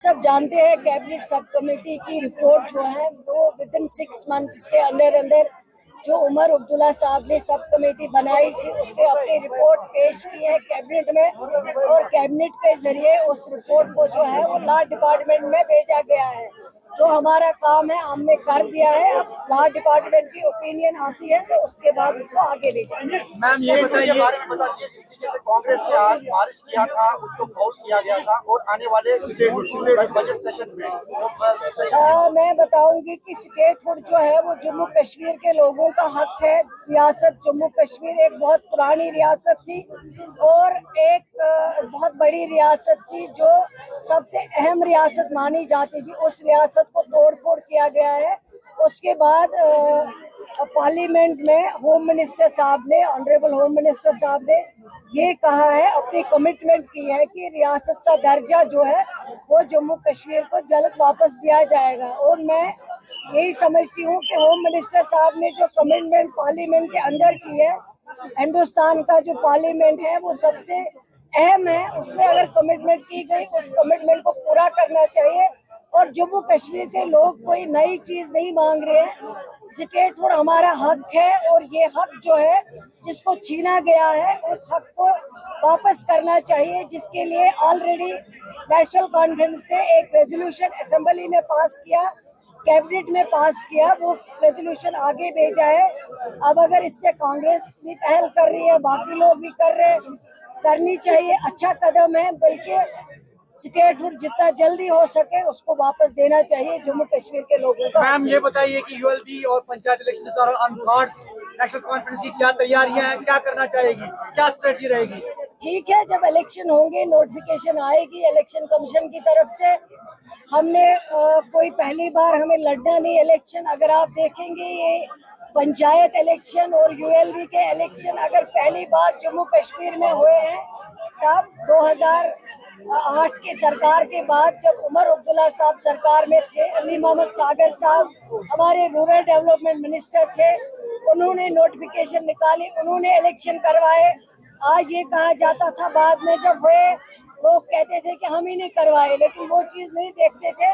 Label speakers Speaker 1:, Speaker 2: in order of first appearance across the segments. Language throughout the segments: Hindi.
Speaker 1: सब जानते हैं कैबिनेट सब कमेटी की रिपोर्ट जो है वो विद इन 6 मंथ्स के अंदर अंदर जो उमर अब्दुल्ला साहब ने सब कमेटी बनाई थी उससे अपनी रिपोर्ट पेश की है कैबिनेट में, और कैबिनेट के जरिए उस रिपोर्ट को जो है वो लॉ डिपार्टमेंट में भेजा गया है। जो हमारा काम है हमने कर दिया है। अब लॉ डिपार्टमेंट की ओपिनियन आती है तो उसके बाद उसको आगे भेजा जाए।
Speaker 2: मैम ये बताइए जिस तरीके से कांग्रेस ने आज बारिश किया था उसको फाउल किया गया था और आने वाले बजट सेशन में
Speaker 1: मैं बताऊंगी कि स्टेटहुड जो है वो जम्मू कश्मीर के लोगों का हक है। रियासत जम्मू कश्मीर एक बहुत पुरानी रियासत थी और एक बहुत बड़ी रियासत थी जो सबसे अहम रियासत मानी जाती थी। उस रियासत को तोड़-फोड़ किया गया है। उसके बाद पार्लियामेंट में होम मिनिस्टर साहब ने, ऑनरेबल होम मिनिस्टर साहब ने ये कहा है, अपनी कमिटमेंट की है कि रियासत का दर्जा जो है वो जम्मू कश्मीर को जल्द वापस दिया जाएगा। और मैं यही समझती हूँ कि होम मिनिस्टर साहब ने जो कमिटमेंट पार्लियामेंट के अंदर की है, हिंदुस्तान का जो पार्लियामेंट है वो सबसे अहम है, उसमें अगर कमिटमेंट की गई उस कमिटमेंट को पूरा करना चाहिए। और जम्मू कश्मीर के लोग कोई नई चीज नहीं मांग रहे हैं। स्टेटहुड हमारा हक है और ये हक जो है जिसको छीना गया है उस हक को वापस करना चाहिए, जिसके लिए ऑलरेडी नेशनल कॉन्फ्रेंस से एक रेजोल्यूशन असेंबली में पास किया, कैबिनेट में पास किया, वो रेजोल्यूशन आगे भेजा है। अब अगर इस पे कांग्रेस भी पहल कर रही है, बाकी लोग भी कर रहे हैं, करनी चाहिए, अच्छा कदम है। बल्कि स्टेटहुड जितना जल्दी हो सके उसको वापस देना चाहिए जम्मू कश्मीर के लोगों को।
Speaker 2: मैम ये बताइए कि यूएलबी और पंचायत इलेक्शन और ऑन कार्ड्स नेशनल कॉन्फ्रेंस की क्या तैयारियां हैं, क्या करना चाहेगी, क्या स्ट्रेटजी रहेगी?
Speaker 1: ठीक है, जब इलेक्शन होंगे नोटिफिकेशन आएगी इलेक्शन कमीशन की तरफ से। हमने कोई पहली बार हमें लड़ना नहीं इलेक्शन। अगर आप देखेंगे ये पंचायत इलेक्शन और यूएलबी के इलेक्शन अगर पहली बार जम्मू कश्मीर में हुए हैं तब 2008 की सरकार के बाद, जब उमर अब्दुल्ला साहब सरकार में थे, अली मोहम्मद सागर साहब हमारे रूरल डेवलपमेंट मिनिस्टर थे, उन्होंने नोटिफिकेशन निकाली, उन्होंने इलेक्शन करवाए। आज ये कहा जाता था बाद में जब हुए लोग कहते थे कि हम ही नहीं करवाए, लेकिन वो चीज नहीं देखते थे।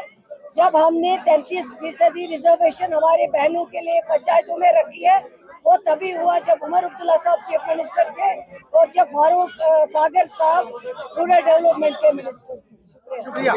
Speaker 1: जब हमने 33% रिजर्वेशन हमारे बहनों के लिए पंचायतों में रखी है वो तभी हुआ जब उमर अब्दुल्ला साहब चीफ मिनिस्टर थे और जब फारूक सागर साहब रूरल डेवलपमेंट के मिनिस्टर थे।
Speaker 2: शुक्रिया।